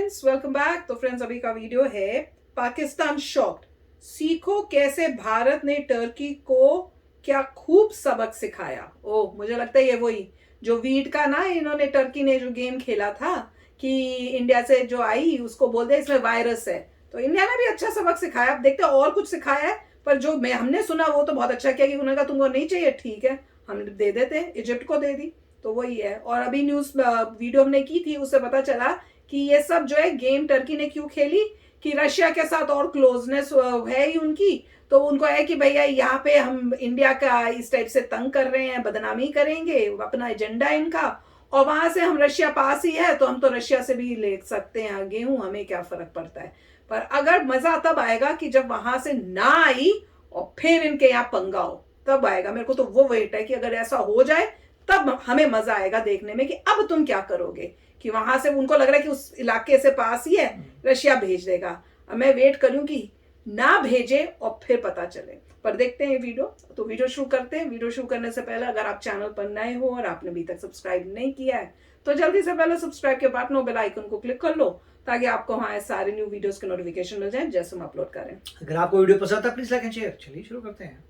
Friends, welcome back. तो friends, अभी का वीडियो है पाकिस्तान शॉक्ड, सीखो कैसे भारत ने टर्की को क्या खूब सबक सिखाया। ओह, मुझे लगता है ये वही जो वीट का ना, इन्होंने टर्की ने जो गेम खेला था कि इंडिया से जो आई उसको बोल दे इसमें वायरस है, तो इंडिया ने भी अच्छा सबक सिखाया। अब देखते हैं और कुछ सिखाया है, पर जो हमने सुना वो तो बहुत अच्छा किया कि उन्होंने कहा तुमको नहीं चाहिए, ठीक है हम दे देते हैं, इजिप्ट को दे दी, तो वही है। और अभी न्यूज वीडियो हमने की थी, उससे पता चला कि ये सब जो है गेम टर्की ने क्यों खेली कि रशिया के साथ और क्लोजनेस है ही उनकी, तो उनको है कि भैया यहाँ पे हम इंडिया का इस टाइप से तंग कर रहे हैं, बदनामी करेंगे, अपना एजेंडा इनका, और वहां से हम रशिया पास ही है तो हम तो रशिया से भी ले सकते हैं गेहूं, हमें क्या फर्क पड़ता है। पर अगर मजा तब आएगा कि जब वहां से ना आई और फिर इनके यहाँ पंगा हो, तब आएगा। मेरे को तो वो वेट है कि अगर ऐसा हो जाए तब हमें मजा आएगा देखने में कि अब तुम क्या करोगे, कि वहां से उनको लग रहा है कि उस इलाके से पास ही है, रशिया भेज देगा। अब मैं वेट करूं कि ना भेजे और फिर पता चले। पर देखते हैं वीडियो, तो वीडियो शुरू करते हैं। वीडियो शुरू करने से पहले अगर आप चैनल पर नए हो और आपने अभी तक सब्सक्राइब नहीं किया है तो जल्दी से पहले सब्सक्राइब के बटन और बेल आइकन को क्लिक कर लो, ताकि आपको हमारे सारे न्यू वीडियोस के नोटिफिकेशन मिल जाए जैसे हम अपलोड करें। अगर आपको वीडियो पसंद है प्लीज लाइक एंड शेयर। चलिए शुरू करते हैं।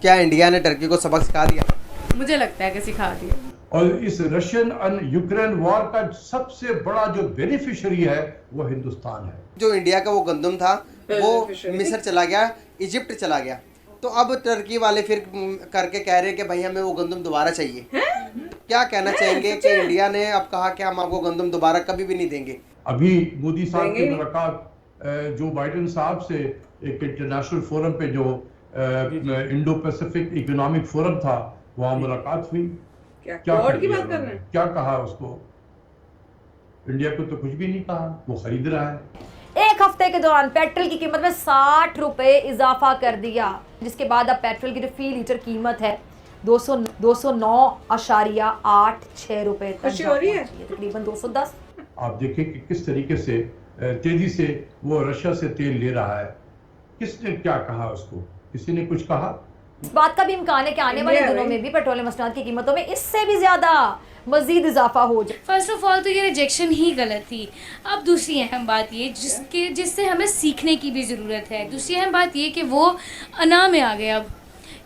क्या इंडिया ने टर्की को सबक सिखा दिया? मुझे लगता है कि सिखा दिया। और इस रशियन एंड यूक्रेन वॉर का सबसे बड़ा जो बेनिफिशियरी है वो हिंदुस्तान है। जो इंडिया का वो गंदम था वो मिस्र चला गया, इजिप्ट चला गया, तो अब टर्की वाले फिर करके कह रहे हैं कि भाई हमें वो गंदम दोबारा चाहिए। क्या कहना चाहेंगे कि इंडिया ने अब कहा कि हम आपको गंदम दोबारा कभी भी नहीं देंगे? अभी मोदी साहब की मुलाकात जो बाइडेन साहब से एक इंटरनेशनल फोरम पे जो इंडो पैसिफिक इकोनॉमिक फोरम था, वहाँ मुलाकात हुई। क्या की बात कर रहे हैं? क्या कहा उसको? इंडिया को तो कुछ भी नहीं कहा, वो खरीद रहा है। एक हफ्ते के दौरान पेट्रोल की कीमत में 60 रुपए इजाफा कर दिया, जिसके बाद अब पेट्रोल की जो फी लीटर कीमत है 209.86 रुपए तक तकरीबन 210। आप देखिए कि किस तरीके से तेजी से वो रशिया से तेल ले रहा है। किसने क्या कहा उसको? किसी ने कुछ कहा? इस बात का भी इम्कान है कि आने वाले दिनों में भी पेट्रोलियम मसनूआत की कीमतों में इससे भी ज्यादा मजीद इजाफा हो जाए। फर्स्ट ऑफ ऑल तो ये रिजेक्शन ही गलत थी। अब दूसरी अहम बात ये जिससे हमें सीखने की भी ज़रूरत है। दूसरी अहम बात ये कि वो अना में आ गए अब,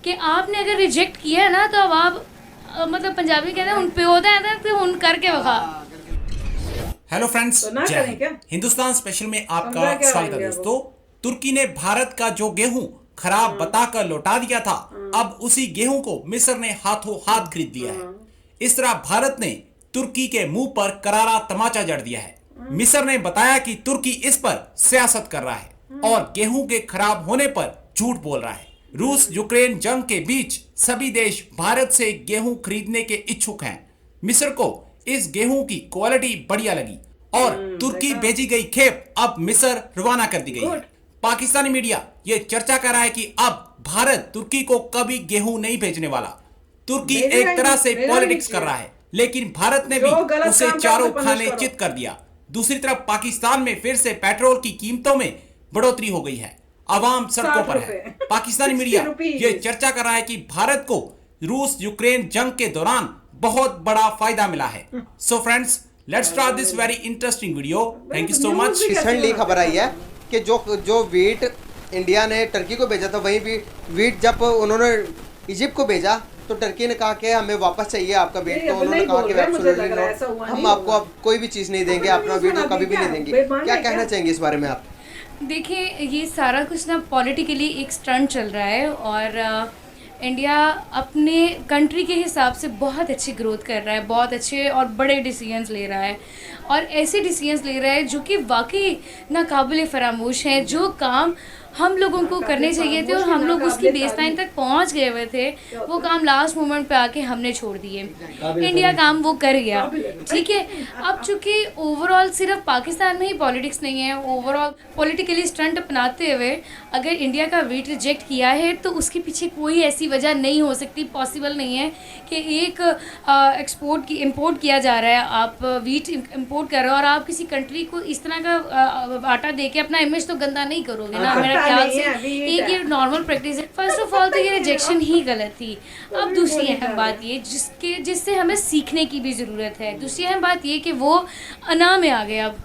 कि आपने अगर रिजेक्ट किया है ना तो अब आप मतलब पंजाबी कहते हैं उन पे होता है तो उन करके वखा। हेलो फ्रेंड्स, तो जय हिंद। हिंदुस्तान स्पेशल में आपका स्वागत है दोस्तों। तुर्की ने भारत का जो गेहूं खराब बताकर लौटा दिया था, अब उसी गेहूं को मिस्र ने हाथों हाथ खरीद लिया है। इस तरह भारत ने तुर्की के मुंह पर करारा तमाचा जड़ दिया है। मिस्र ने बताया कि तुर्की इस पर सियासत कर रहा है और गेहूं के खराब होने पर झूठ बोल रहा है। रूस यूक्रेन जंग के बीच सभी देश भारत से गेहूं खरीदने के इच्छुक हैं। मिस्र को इस गेहूं की क्वालिटी बढ़िया लगी और तुर्की भेजी गई खेप अब मिस्र रवाना कर दी गई है। पाकिस्तानी मीडिया ये चर्चा कर रहा है कि अब भारत तुर्की को कभी गेहूं नहीं भेजने वाला। तुर्की एक तरह से पॉलिटिक्स कर रहा है, लेकिन भारत ने भी उसे चारों खाने चित कर दिया। दूसरी तरफ पाकिस्तान में फिर से पेट्रोल की कीमतों में बढ़ोतरी हो गई है, आवाम सड़कों पर है। पाकिस्तानी मीडिया ये चर्चा कर रहा है कि भारत को रूस यूक्रेन जंग के दौरान बहुत बड़ा फायदा मिला है। So friends, let's start this very interesting video. Thank you so much. Recently खबर आई है कि जो वीट इंडिया ने टर्की को भेजा था, वहीं भी वीट जब उन्होंने इजिप्ट को भेजा तो टर्की ने कहा कि हमें वापस चाहिए आपका वीट, तो उन्होंने कहा कि हम आपको अब कोई भी चीज़ नहीं देंगे, अपना वीट कभी भी नहीं देंगे। क्या कहना चाहेंगे इस बारे में आप? देखिए, ये सारा कुछ ना पॉलिटिकली एक स्टंट चल रहा है और इंडिया अपने कंट्री के हिसाब से बहुत अच्छी ग्रोथ कर रहा है, बहुत अच्छे और बड़े डिसीजंस ले रहा है और ऐसे डिसीजंस ले रहा है जो कि वाकई नाकाबिले फरामोश हैं। जो काम हम लोगों को करने चाहिए थे और हम लोग उसकी बेसलाइन तक पहुंच गए हुए थे, वो काम लास्ट मोमेंट पे आके हमने छोड़ दिए। इंडिया काम वो कर गया, ठीक है। अब चूँकि ओवरऑल सिर्फ पाकिस्तान में ही पॉलिटिक्स नहीं है, ओवरऑल पॉलिटिकली स्टंट अपनाते हुए अगर इंडिया का वीट रिजेक्ट किया है तो उसके पीछे कोई ऐसी वजह नहीं हो सकती, पॉसिबल नहीं है कि एक इम्पोर्ट किया जा रहा है, आप वीट इम्पोर्ट कर रहे हो और आप किसी कंट्री को इस तरह का आटा दे के अपना इमेज तो गंदा नहीं करोगे ना। मेरा ख्याल से एक ये नॉर्मल प्रैक्टिस है। फर्स्ट ऑफ ऑल तो ये रिजेक्शन ही गलत थी। अब दूसरी अहम बात ये जिससे हमें सीखने की भी ज़रूरत है। दूसरी अहम बात ये कि वो अना में आ गए अब,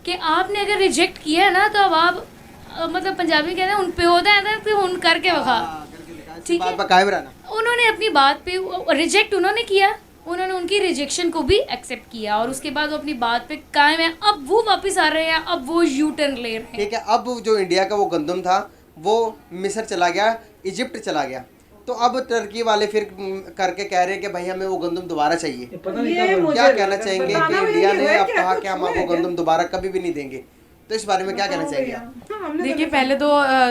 कि आपने अगर रिजेक्ट किया ना तो अब आप मतलब पंजाबी कहते हैं उन पे होता है ना तो उन करके वखा, ठीक है। बात पर कायम रहना। उन्होंने अपनी बात पे रिजेक्ट उन्होंने किया, उन्होंने उनकी रिजेक्शन को भी एक्सेप्ट किया और उसके बाद वो अपनी बात पे कायम है। अब वो वापस आ रहे हैं, अब वो यू टर्न ले रहे हैं। ठीक है, अब जो इंडिया का वो गंदम था वो मिस्र चला गया, इजिप्ट चला गया, तो अब टर्की वाले फिर करके कह रहे हैं कि भाई हमें वो गंदम दोबारा चाहिए। पता नहीं ये कब मुझे क्या कहना चाहेंगे बताना कि भी इंडिया नहीं ने है अब क्या, कहा कुछ कि हम हुआ है आपको क्या? गंदम दोबारा कभी भी नहीं देंगे, तो इस बारे में क्या कहना चाहेंगे आप? देखिए पहले तो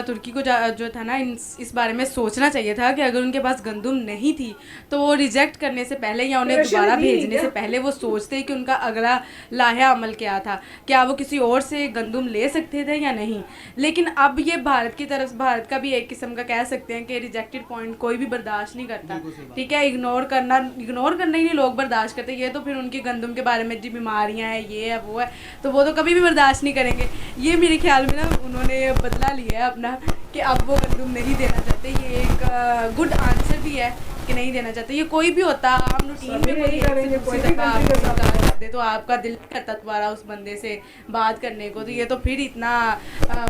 तुर्की को जो था ना इस बारे में सोचना चाहिए था कि अगर उनके पास गंदम नहीं थी तो वो रिजेक्ट करने से पहले या उन्हें रशिया दोबारा ने दी भेजने क्या? से पहले वो सोचते कि उनका अगला लाहे अमल क्या था, क्या वो किसी और से गंदम ले सकते थे या नहीं। लेकिन अब ये भारत की तरफ, भारत का भी एक किस्म का कह सकते हैं कि रिजेक्टेड पॉइंट कोई भी बर्दाश्त नहीं करता, ठीक है। इग्नोर करना ही नहीं लोग बर्दाश्त करते, ये तो फिर उनकी गंदम के बारे में जो बीमारियाँ हैं ये है वो है, तो वो तो कभी भी बर्दाश्त नहीं करेंगे। ये मेरे ख्याल में ना उन्होंने बदला लिया है अपना कि अब वो गंदम नहीं देना चाहते। ये एक गुड आंसर भी है कि नहीं देना चाहते। ये कोई भी होता, आम रूटीन में कोई दफ़ा आपको इनकार कर दे तो आपका दिल करता दोबारा उस बंदे से बात करने को, तो ये तो फिर इतना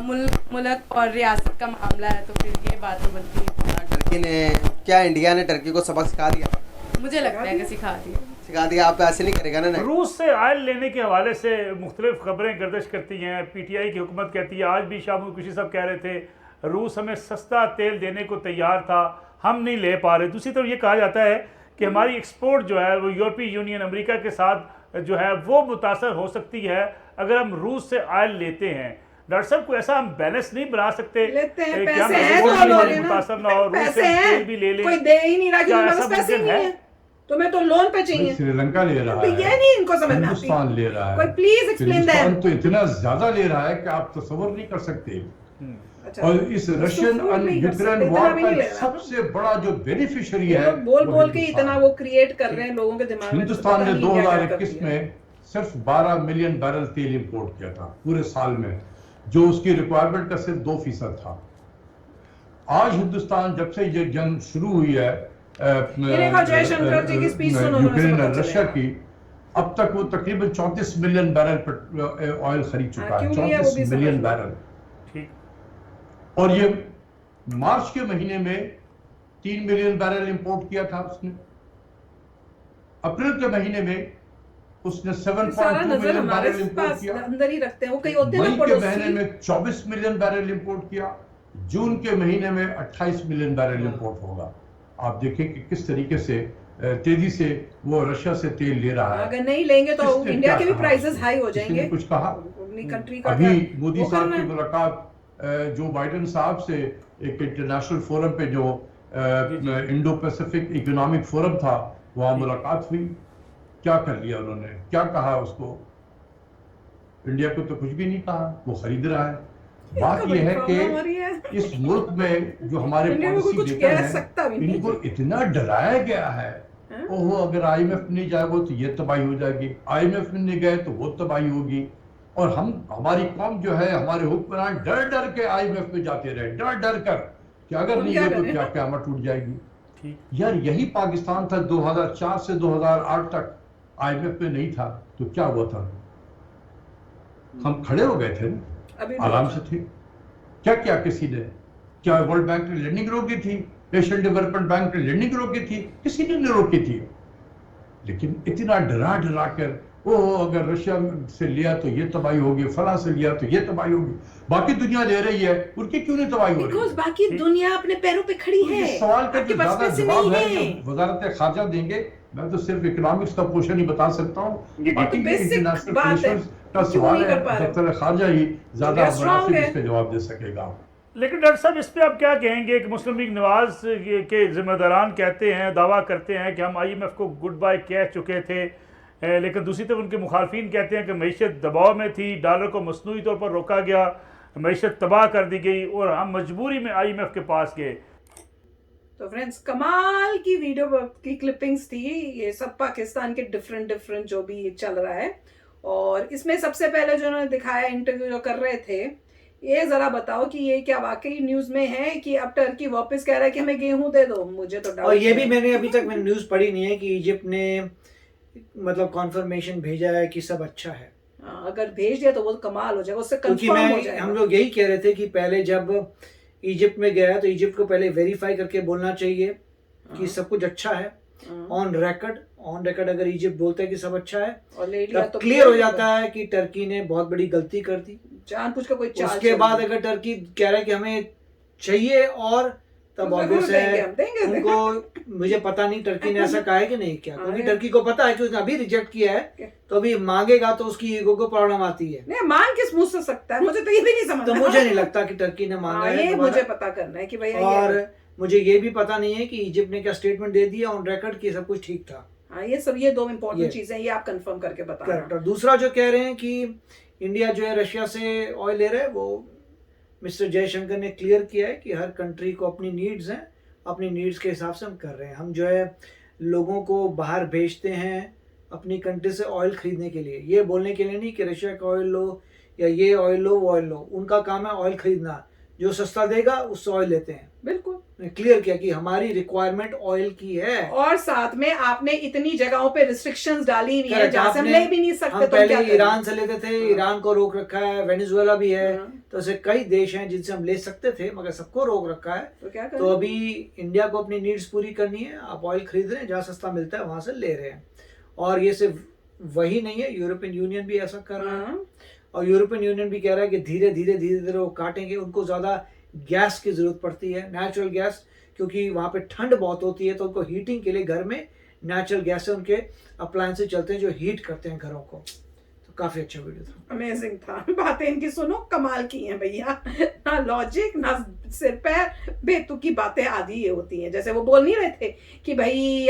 मुल्क और रियासत का मामला है, तो फिर ये बात तो बनती है। टर्की ने क्या, इंडिया ने टर्की को सबक सिखा दिया? मुझे लगता है कि सिखा दिया। आप ऐसे नहीं करेगा ना? रूस से आयल लेने के हवाले से मुख्तलिफ खबरें गर्दिश करती हैं। PTI की हुकूमत कहती है, आज भी शाह महमूद कुरैशी साहब कह रहे थे रूस हमें सस्ता तेल देने को तैयार था, हम नहीं ले पा रहे। दूसरी तरफ ये कहा जाता है कि हमारी एक्सपोर्ट जो है वो यूरोपीय यूनियन अमेरिका के साथ जो है वो मुतासर हो सकती है अगर हम रूस से आयल लेते हैं। डॉक्टर साहब को ऐसा हम बैलेंस नहीं बना सकते लेते हैं, कि पैसे हम हैं एक्सपोर्ट तो भी लोगे ना, मुतासर ना हो, रूस पैसे से हैं, तेल भी ले लें। कोई दे ही नहीं रहा कि क्या मेरे ऐसा पास पैसे ही मुमकिन नहीं है, तो मैं तो लोन पे चाहिए। श्रीलंका ले रहा तो है, ये नहीं इनको समझ में आती। हिंदुस्तान ले रहा है। कोई प्लीज एक्सप्लेन हिंदुस्तान दैट। तो इतना ज्यादा ले रहा है कि आप तसव्वुर नहीं कर सकते। अच्छा, और इस रशियन तसव्वुर और नहीं कर यूक्रेन सकते, वॉर इतना भी नहीं का ले रहा। सबसे बड़ा जो बेनिफिशियरी ये है लोग बोल वो बोल के हिंदुस्तान इतना है। वो क्रिएट कर रहे हैं लोगों के दिमाग में। हिंदुस्तान ने पता नहीं क्या क्या कर 2021 दिया। में सिर्फ 12 मिलियन बैरल तेल इंपोर्ट किया था पूरे साल में, जो उसकी रिक्वायरमेंट का सिर्फ 2% था। आज हिंदुस्तान जब से ये जंग शुरू हुई है जयशंकर जी की स्पीच सुनो, यूक्रेन और रशिया की, अब तक वो तकरीबन 34 मिलियन बैरल ऑयल खरीद चुका है। 34 मिलियन बैरल। ठीक। और ये मार्च के महीने में 3 मिलियन बैरल इंपोर्ट किया था उसने। अप्रैल के महीने में उसने 7.2 मिलियन बैरल इंपोर्ट किया। अंदर ही रखते हैं वो, कहीं होते हैं ना मई के पड़ोसी। महीने में 24 मिलियन बैरल इंपोर्ट किया। जून के महीने में 28 मिलियन बैरल इंपोर्ट होगा। आप देखें कि किस तरीके से तेजी से वो रशिया से तेल ले रहा है। अगर नहीं लेंगे तो किसने इंडिया क्या के भी कहा? प्राइसेस हाई हो किसी ने जाएंगे। कुछ कहा? अपनी कंट्री का अभी क्या- मोदी वो साहब करना की है। मुलाकात जो बाइडेन साहब से एक इंटरनेशनल फोरम पे जो इंडो पैसिफिक इकोनॉमिक फोरम था, वहां मुलाकात हुई। क्या कर लिया उन्होंने, क्या कहा उसको? इंडिया को तो कुछ भी नहीं कहा, वो खरीद रहा है। बात यह है कि इस मुल्क में जो हमारे इंडिया को पॉलिसी कुछ मेकर कह सकता भी हैं, नहीं। इनको इतना डराया गया है। ओहो, अगर IMF नहीं जाएगा तो ये तबाही हो जाएगी, IMF में नहीं गए तो वो तबाही होगी। और हमारी कौम जो है, हमारे हुक्मरान डर डर के IMF में जाते रहे, डर डर कर कि अगर नहीं गए तो क्या क़यामत टूट जाएगी। यार यही पाकिस्तान था 2004 से 2008 तक IMF में नहीं था, तो क्या हुआ था? हम खड़े हो गए थे ना, आराम से थे। क्या किया किसी ने? क्या वर्ल्ड बैंक ने लैंडिंग रोकी थी? एशियन डेवलपमेंट बैंक ने लैंडिंग रोकी थी? किसी ने नहीं रोकी थी। लेकिन इतना डरा डरा कर, ओह अगर रशिया से लिया तो ये तबाही होगी, फला से लिया तो ये तबाही होगी, बाकी दुनिया ले रही है, उनकी क्यों नहीं तबाही हो रही? बिकॉज़ बाकी दुनिया अपने पैरों पे खड़ी है। इस सवाल का आपके जो पास ज्यादा पैसे जवाब नहीं है है। जो वजारत खारजा देंगे, मैं तो सिर्फ इकोनॉमिक्स का पोर्शन ही बता सकता हूँ। बाकी बेसिक इंटरनेशनल बात है। रिलेशंस का क्यों सवाल नहीं है, कर पा रहे? दफ्तर खारजा ही ज्यादा India strong मुनासिब है। इस पे जवाब दे सकेगा। लेकिन डॉक्टर साहब इस पे आप क्या कहेंगे कि मुस्लिम लीग नवाज के जिम्मेदारान कहते हैं, दावा करते हैं कि हम IMF को गुड बाय कह चुके थे, लेकिन दूसरी तरफ उनके मुखालफिन कहते हैं कि मईशत दबाव में थी, डॉलर को मसनूई तौर पर रोका गया, मईशत तबाह कर दी गई और हम मजबूरी में IMF के पास गए। तो फ्रेंड्स, कमाल की वीडियो की क्लिपिंग्स थी। ये सब पाकिस्तान के डिफरेंट जो भी चल रहा है। और इसमें सबसे पहले जो उन्होंने दिखाया इंटरव्यू जो कर रहे थे, ये जरा बताओ कि ये क्या वाकई न्यूज में है कि अब टर्की वापस कह रहा है कि हमें गेहूं दे दो? मुझे तो डाउट और ये भी मैंने अभी तक न्यूज़ पढ़ी नहीं है कि इजिप्ट ने मतलब कॉन्फर्मेशन भेजा है कि सब अच्छा है। अगर भेज दिया तो वो कमाल हो जाएगा, उससे क्योंकि कंफर्म हो जाएगा। हम लोग यही कह रहे थे कि पहले जब इजिप्ट में गया तो इजिप्ट को पहले वेरीफाई करके बोलना चाहिए कि सब कुछ अच्छा है, ऑन रिकॉर्ड अगर इजिप्ट बोलता है कि सब अच्छा है और ले लिया तब तो क्लियर हो जाता है कि टर्की ने बहुत बड़ी गलती कर दी। जानबूझ के कोई चाल उसके चल बाद रही। अगर टर्की कह रहा है कि हमें चाहिए और तब तो ऑब्वियस जरूर है देंगे। उनको, मुझे पता नहीं टर्की ने ऐसा कहा है कि नहीं किया, क्योंकि टर्की को पता है कि उसने अभी रिजेक्ट किया है तो अभी मांगेगा तो उसकी ईगो को प्रॉब्लम आती है। नहीं, मांग किस मुंह से सकता है, मुझे तो ये भी नहीं समझ तो मुझे नहीं लगता कि टर्की ने मांगा है ये दोबारा। मुझे पता करना है कि भैया और मुझे ये भी पता नहीं है कि इजिप्ट ने क्या स्टेटमेंट दे दिया ऑन रिकॉर्ड कि सब कुछ ठीक था। ये सब, ये 2 इम्पोर्टेंट ये। चीजें, ये आप कंफर्म करके करेक्ट। बताना। और दूसरा जो कह रहे हैं कि इंडिया जो है रशिया से ऑयल ले रहा है, वो मिस्टर जयशंकर ने क्लियर किया है कि हर कंट्री को अपनी नीड्स हैं, अपनी नीड्स के हिसाब से हम कर रहे हैं। हम जो है लोगों को बाहर भेजते हैं अपनी कंट्री से ऑयल खरीदने के लिए, ये बोलने के लिए नहीं कि रशिया का ऑयल लो या ये ऑयल लो वो ऑयल लो। उनका काम है ऑयल खरीदना, जो सस्ता देगा उससे ऑयल लेते हैं। बिल्कुल क्लियर किया कि हमारी रिक्वायरमेंट ऑयल की है। और साथ में आपने इतनी जगहों पे रिस्ट्रिक्शंस डाली हुई है Correct, जहां से हम आपने- ले भी नहीं सकते, हम तो क्या पहले करें? ईरान से लेते थे, ईरान को रोक रखा है, वेनेजुएला भी है, तो ऐसे कई देश हैं जिनसे हम ले सकते थे मगर सबको रोक रखा है। तो क्या करें? तो अभी इंडिया को अपनी नीड्स पूरी करनी है, आप ऑयल खरीद रहे हैं, जहाँ सस्ता मिलता है वहां से ले रहे हैं। और ये सिर्फ वही नहीं है, यूरोपियन यूनियन भी ऐसा कर रहा है। और यूरोपियन यूनियन भी कह रहा है कि धीरे धीरे वो काटेंगे। उनको ज्यादा गैस की जरूरत पड़ती है, नेचुरल गैस, क्योंकि वहाँ पे ठंड बहुत होती है, तो उनको हीटिंग के लिए घर में नेचुरल गैस से उनके अप्लायंसेस चलते हैं जो हीट करते हैं घरों को। तो काफी अच्छा वीडियो था, अमेजिंग था। बातें इनकी सुनो, कमाल की हैं भैया, ना लॉजिक ना सिर पैर, बेतुकी बातें आदि ये होती हैं। जैसे वो बोल नहीं रहे थे कि भाई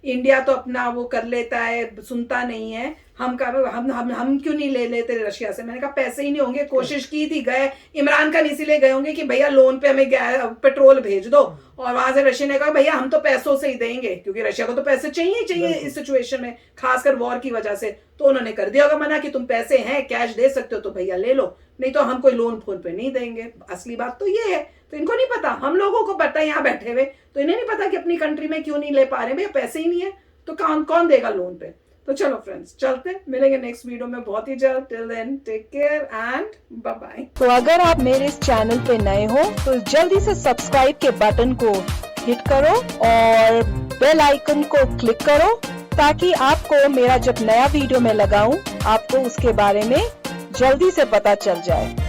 इंडिया तो अपना वो कर लेता है, सुनता नहीं है, हम क्यों नहीं ले लेते रशिया से। मैंने कहा पैसे ही नहीं होंगे, कोशिश की थी, गए इमरान खान इसीलिए गए होंगे कि भैया लोन पे हमें पेट्रोल भेज दो, और वहां से रशिया ने कहा भैया हम तो पैसों से ही देंगे, क्योंकि रशिया को तो पैसे चाहिए इस सिचुएशन में, खासकर वॉर की वजह से। तो उन्होंने कर दिया होगा मना कि तुम पैसे हैं, कैश दे सकते हो तो भैया ले लो, नहीं तो हम कोई लोन फोन पे नहीं देंगे। असली बात तो ये है, तो इनको नहीं पता, हम लोगों को पता है यहाँ बैठे हुए, तो इन्हें नहीं पता कि अपनी कंट्री में क्यों नहीं ले पा रहे, भैया पैसे ही नहीं है तो कौन देगा लोन पे। तो चलो फ्रेंड्स, चलते मिलेंगे नेक्स्ट वीडियो में बहुत ही जल्द। Till then take care and bye bye. तो अगर आप मेरे इस चैनल पे नए हो तो जल्दी से सब्सक्राइब के बटन को हिट करो और बेल आइकन को क्लिक करो, ताकि आपको मेरा जब नया वीडियो मैं लगाऊं आपको उसके बारे में जल्दी से पता चल जाए।